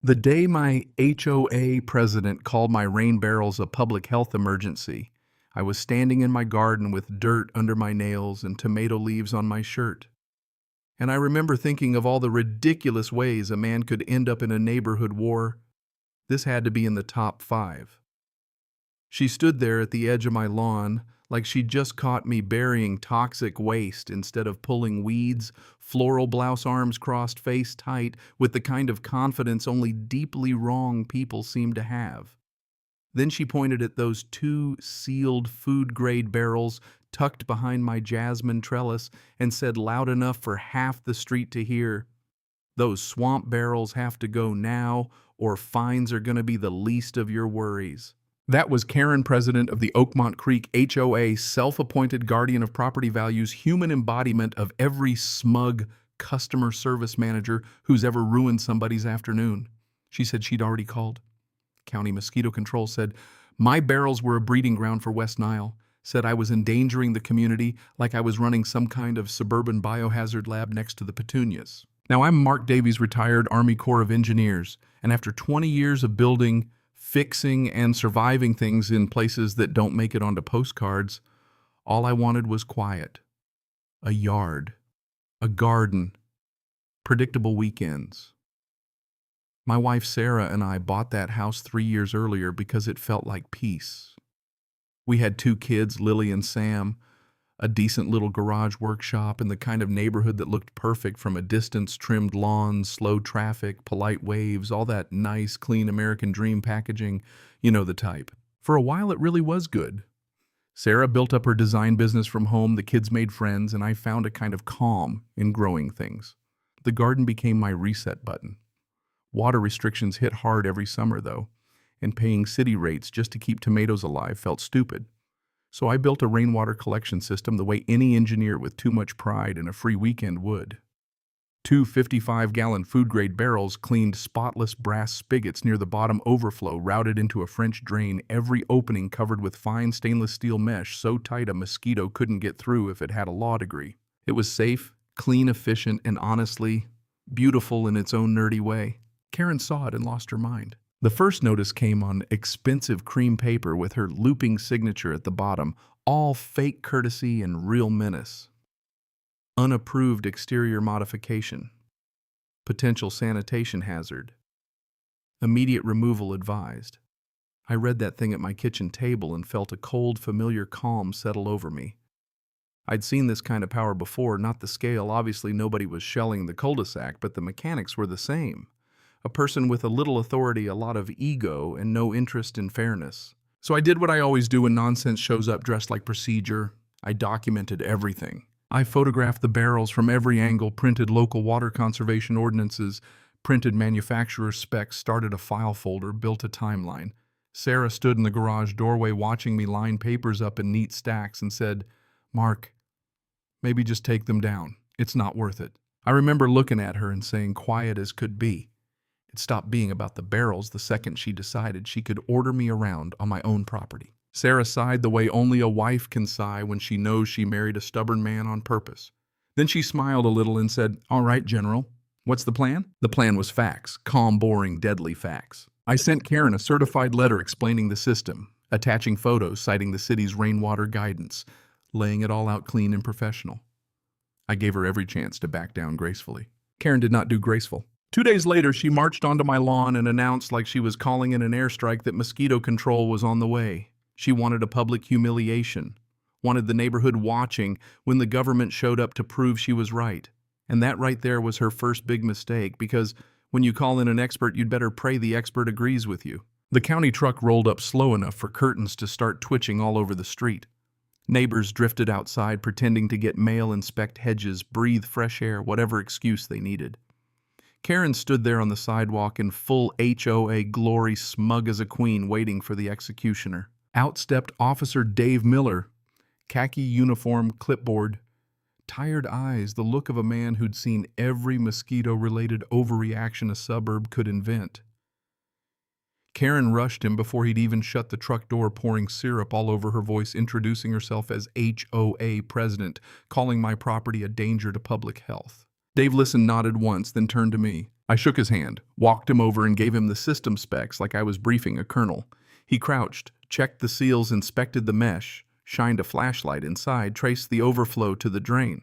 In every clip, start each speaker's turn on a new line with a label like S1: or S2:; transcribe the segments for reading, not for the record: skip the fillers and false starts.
S1: The day my HOA president called my rain barrels a public health emergency, I was standing in my garden with dirt under my nails and tomato leaves on my shirt. And I remember thinking of all the ridiculous ways a man could end up in a neighborhood war. This had to be in the top 5. She stood there at the edge of my lawn like she'd just caught me burying toxic waste instead of pulling weeds, floral blouse arms crossed face tight with the kind of confidence only deeply wrong people seem to have. Then she pointed at those 2 sealed food-grade barrels tucked behind my jasmine trellis and said loud enough for half the street to hear, "Those swamp barrels have to go now, or fines are going to be the least of your worries." That was Karen, president of the Oakmont Creek HOA, self-appointed guardian of property values, human embodiment of every smug customer service manager who's ever ruined somebody's afternoon. She said she'd already called. County Mosquito Control said, my barrels were a breeding ground for West Nile, said I was endangering the community like I was running some kind of suburban biohazard lab next to the petunias. Now, I'm Mark Davies, retired Army Corps of Engineers, and after 20 years of building, fixing, and surviving things in places that don't make it onto postcards, all I wanted was quiet, a yard, a garden, predictable weekends. My wife Sarah and I bought that house 3 years earlier because it felt like peace. We had 2 kids, Lily and Sam, a decent little garage workshop, and the kind of neighborhood that looked perfect from a distance, trimmed lawns, slow traffic, polite waves, all that nice, clean American dream packaging, you know the type. For a while, it really was good. Sarah built up her design business from home, the kids made friends, and I found a kind of calm in growing things. The garden became my reset button. Water restrictions hit hard every summer, though, and paying city rates just to keep tomatoes alive felt stupid. So I built a rainwater collection system the way any engineer with too much pride and a free weekend would. 2 55-gallon food-grade barrels cleaned spotless brass spigots near the bottom overflow routed into a French drain, every opening covered with fine stainless steel mesh so tight a mosquito couldn't get through if it had a law degree. It was safe, clean, efficient, and honestly, beautiful in its own nerdy way. Karen saw it and lost her mind. The first notice came on expensive cream paper with her looping signature at the bottom, all fake courtesy and real menace. Unapproved exterior modification. Potential sanitation hazard. Immediate removal advised. I read that thing at my kitchen table and felt a cold, familiar calm settle over me. I'd seen this kind of power before, not the scale. Obviously, nobody was shelling the cul-de-sac, but the mechanics were the same. A person with a little authority, a lot of ego, and no interest in fairness. So I did what I always do when nonsense shows up dressed like procedure. I documented everything. I photographed the barrels from every angle, printed local water conservation ordinances, printed manufacturer specs, started a file folder, built a timeline. Sarah stood in the garage doorway watching me line papers up in neat stacks and said, "Mark, maybe just take them down. It's not worth it." I remember looking at her and saying, quiet as could be. It stopped being about the barrels the second she decided she could order me around on my own property. Sarah sighed the way only a wife can sigh when she knows she married a stubborn man on purpose. Then she smiled a little and said, "All right, General. What's the plan?" The plan was facts, calm, boring, deadly facts. I sent Karen a certified letter explaining the system, attaching photos citing the city's rainwater guidance, laying it all out clean and professional. I gave her every chance to back down gracefully. Karen did not do graceful. 2 days later, she marched onto my lawn and announced like she was calling in an airstrike that mosquito control was on the way. She wanted a public humiliation, wanted the neighborhood watching when the government showed up to prove she was right. And that right there was her first big mistake, because when you call in an expert, you'd better pray the expert agrees with you. The county truck rolled up slow enough for curtains to start twitching all over the street. Neighbors drifted outside, pretending to get mail, inspect hedges, breathe fresh air, whatever excuse they needed. Karen stood there on the sidewalk in full HOA glory, smug as a queen, waiting for the executioner. Out stepped Officer Dave Miller, khaki uniform, clipboard, tired eyes, the look of a man who'd seen every mosquito-related overreaction a suburb could invent. Karen rushed him before he'd even shut the truck door, pouring syrup all over her voice, introducing herself as HOA president, calling my property a danger to public health. Dave listened, nodded once, then turned to me. I shook his hand, walked him over, and gave him the system specs like I was briefing a colonel. He crouched, checked the seals, inspected the mesh, shined a flashlight inside, traced the overflow to the drain,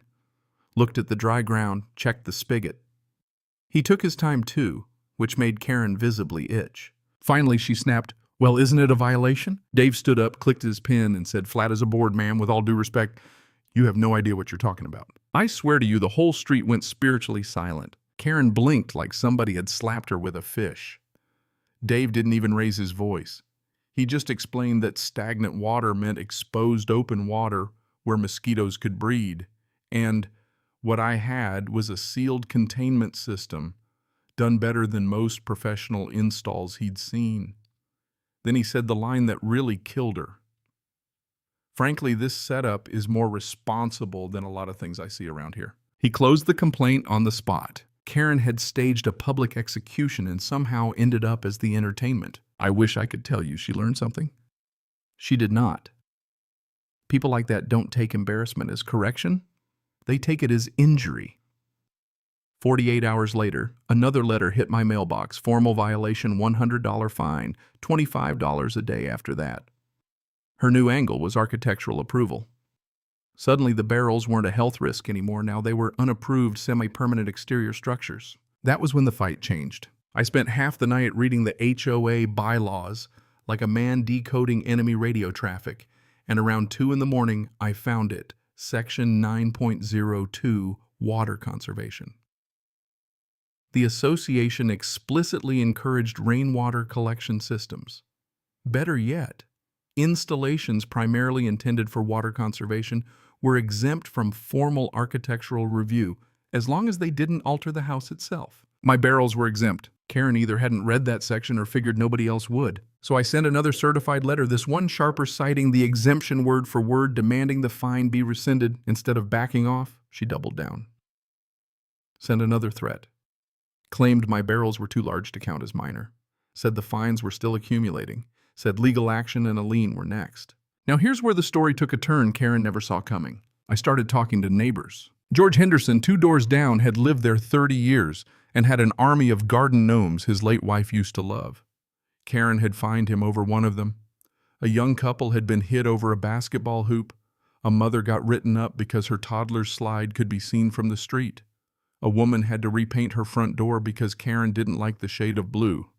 S1: looked at the dry ground, checked the spigot. He took his time too, which made Karen visibly itch. Finally, she snapped, "Well, isn't it a violation?" Dave stood up, clicked his pen, and said, "Flat as a board, ma'am, with all due respect, you have no idea what you're talking about." I swear to you, the whole street went spiritually silent. Karen blinked like somebody had slapped her with a fish. Dave didn't even raise his voice. He just explained that stagnant water meant exposed open water where mosquitoes could breed, and what I had was a sealed containment system done better than most professional installs he'd seen. Then he said the line that really killed her. "Frankly, this setup is more responsible than a lot of things I see around here." He closed the complaint on the spot. Karen had staged a public execution and somehow ended up as the entertainment. I wish I could tell you she learned something. She did not. People like that don't take embarrassment as correction. They take it as injury. 48 hours later, another letter hit my mailbox. Formal violation, $100 fine, $25 a day after that. Her new angle was architectural approval. Suddenly, the barrels weren't a health risk anymore. Now they were unapproved semi-permanent exterior structures. That was when the fight changed. I spent half the night reading the HOA bylaws like a man decoding enemy radio traffic, and around 2 in the morning, I found it. Section 9.02, Water Conservation. The association explicitly encouraged rainwater collection systems. Better yet, installations primarily intended for water conservation were exempt from formal architectural review as long as they didn't alter the house itself. My barrels were exempt. Karen either hadn't read that section or figured nobody else would. So I sent another certified letter, this one sharper, citing the exemption word for word, demanding the fine be rescinded. Instead of backing off, she doubled down. Sent another threat. Claimed my barrels were too large to count as minor. Said the fines were still accumulating. Said legal action and a lien were next. Now here's where the story took a turn Karen never saw coming. I started talking to neighbors. George Henderson, 2 doors down, had lived there 30 years and had an army of garden gnomes his late wife used to love. Karen had fined him over one of them. A young couple had been hit over a basketball hoop. A mother got written up because her toddler's slide could be seen from the street. A woman had to repaint her front door because Karen didn't like the shade of blue.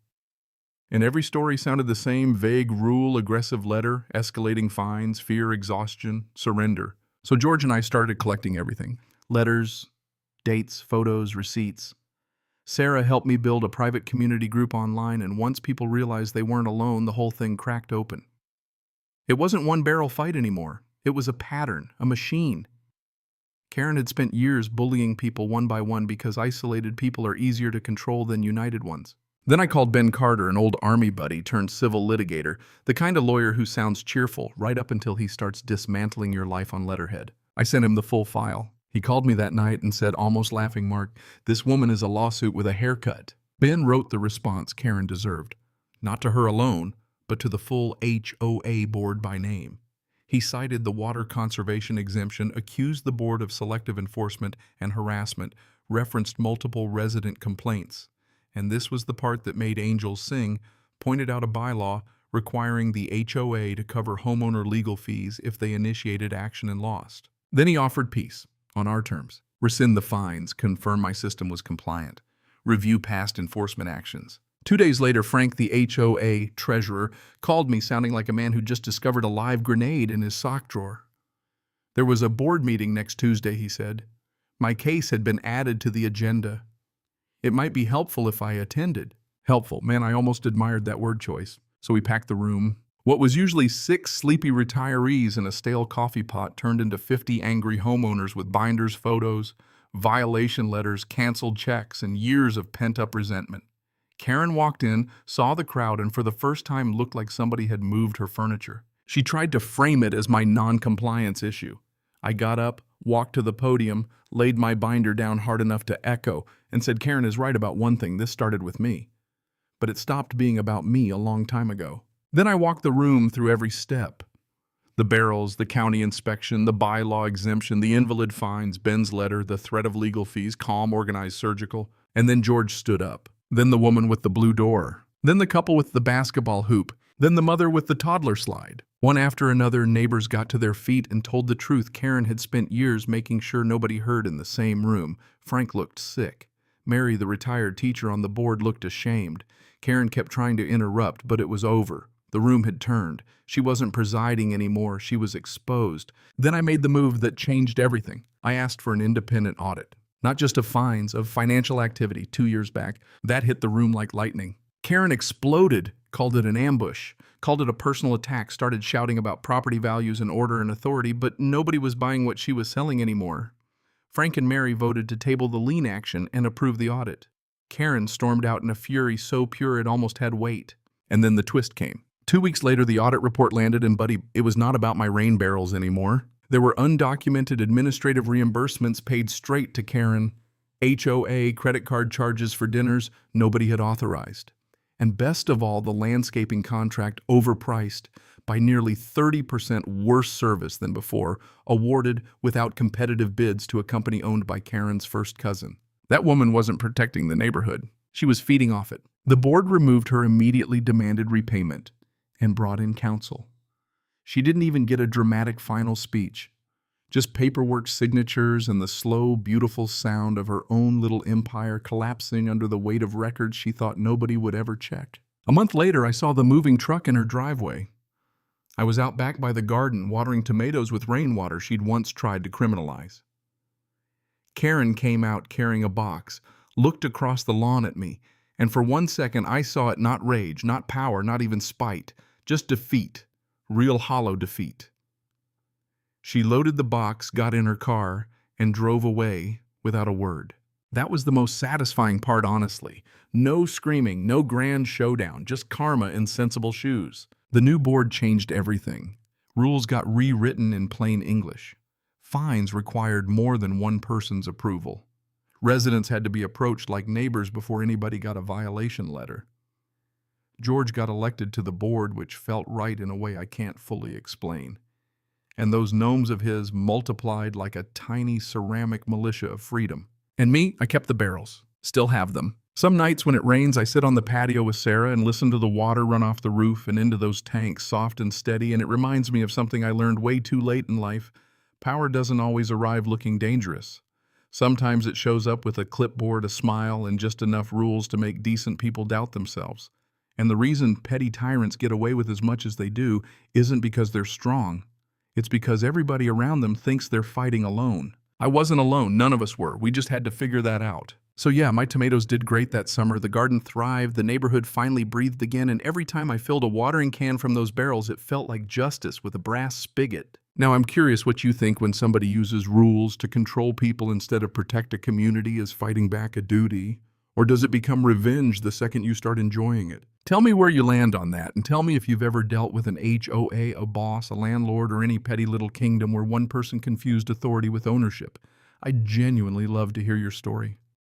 S1: And every story sounded the same: vague rule, aggressive letter, escalating fines, fear, exhaustion, surrender. So George and I started collecting everything. Letters, dates, photos, receipts. Sarah helped me build a private community group online, and once people realized they weren't alone, the whole thing cracked open. It wasn't one barrel fight anymore. It was a pattern, a machine. Karen had spent years bullying people one by one because isolated people are easier to control than united ones. Then I called Ben Carter, an old army buddy turned civil litigator, the kind of lawyer who sounds cheerful right up until he starts dismantling your life on letterhead. I sent him the full file. He called me that night and said, almost laughing, "Mark, this woman is a lawsuit with a haircut." Ben wrote the response Karen deserved. Not to her alone, but to the full HOA board by name. He cited the water conservation exemption, accused the board of selective enforcement and harassment, referenced multiple resident complaints. And this was the part that made angels sing, pointed out a bylaw requiring the HOA to cover homeowner legal fees if they initiated action and lost. Then he offered peace, on our terms. Rescind the fines, confirm my system was compliant, review past enforcement actions. 2 days later, Frank, the HOA treasurer, called me sounding like a man who just discovered a live grenade in his sock drawer. There was a board meeting next Tuesday, he said. My case had been added to the agenda. It might be helpful if I attended. Helpful. Man, I almost admired that word choice. So we packed the room. What was usually 6 sleepy retirees and a stale coffee pot turned into 50 angry homeowners with binders, photos, violation letters, canceled checks, and years of pent-up resentment. Karen walked in, saw the crowd, and for the first time looked like somebody had moved her furniture. She tried to frame it as my non-compliance issue. I got up, walked to the podium, laid my binder down hard enough to echo, and said, "Karen is right about one thing. This started with me. But it stopped being about me a long time ago." Then I walked the room through every step. The barrels, the county inspection, the bylaw exemption, the invalid fines, Ben's letter, the threat of legal fees, calm, organized, surgical. And then George stood up. Then the woman with the blue door. Then the couple with the basketball hoop. Then the mother with the toddler slide. One after another, neighbors got to their feet and told the truth. Karen had spent years making sure nobody heard in the same room. Frank looked sick. Mary, the retired teacher on the board, looked ashamed. Karen kept trying to interrupt, but it was over. The room had turned. She wasn't presiding anymore. She was exposed. Then I made the move that changed everything. I asked for an independent audit. Not just of fines, of financial activity 2 years back. That hit the room like lightning. Karen exploded, called it an ambush, called it a personal attack, started shouting about property values and order and authority, but nobody was buying what she was selling anymore. Frank and Mary voted to table the lien action and approve the audit. Karen stormed out in a fury so pure it almost had weight. And then the twist came. 2 weeks later, the audit report landed, and buddy, it was not about my rain barrels anymore. There were undocumented administrative reimbursements paid straight to Karen. HOA, credit card charges for dinners nobody had authorized. And best of all, the landscaping contract, overpriced by nearly 30%, worse service than before, awarded without competitive bids to a company owned by Karen's first cousin. That woman wasn't protecting the neighborhood. She was feeding off it. The board removed her, immediately demanded repayment, and brought in counsel. She didn't even get a dramatic final speech. Just paperwork signatures and the slow, beautiful sound of her own little empire collapsing under the weight of records she thought nobody would ever check. A month later, I saw the moving truck in her driveway. I was out back by the garden, watering tomatoes with rainwater she'd once tried to criminalize. Karen came out carrying a box, looked across the lawn at me, and for 1 second I saw it not rage, not power, not even spite, just defeat, real hollow defeat. She loaded the box, got in her car, and drove away without a word. That was the most satisfying part, honestly. No screaming, no grand showdown, just karma in sensible shoes. The new board changed everything. Rules got rewritten in plain English. Fines required more than one person's approval. Residents had to be approached like neighbors before anybody got a violation letter. George got elected to the board, which felt right in a way I can't fully explain. And those gnomes of his multiplied like a tiny ceramic militia of freedom. And me, I kept the barrels. Still have them. Some nights when it rains, I sit on the patio with Sarah and listen to the water run off the roof and into those tanks, soft and steady, and it reminds me of something I learned way too late in life. Power doesn't always arrive looking dangerous. Sometimes it shows up with a clipboard, a smile, and just enough rules to make decent people doubt themselves. And the reason petty tyrants get away with as much as they do isn't because they're strong. It's because everybody around them thinks they're fighting alone. I wasn't alone, none of us were. We just had to figure that out. So yeah, my tomatoes did great that summer. The garden thrived, the neighborhood finally breathed again, and every time I filled a watering can from those barrels, it felt like justice with a brass spigot. Now I'm curious what you think when somebody uses rules to control people instead of protect a community. Is fighting back a duty? Or does it become revenge the second you start enjoying it? Tell me where you land on that, and tell me if you've ever dealt with an HOA, a boss, a landlord, or any petty little kingdom where one person confused authority with ownership. I'd genuinely love to hear your story.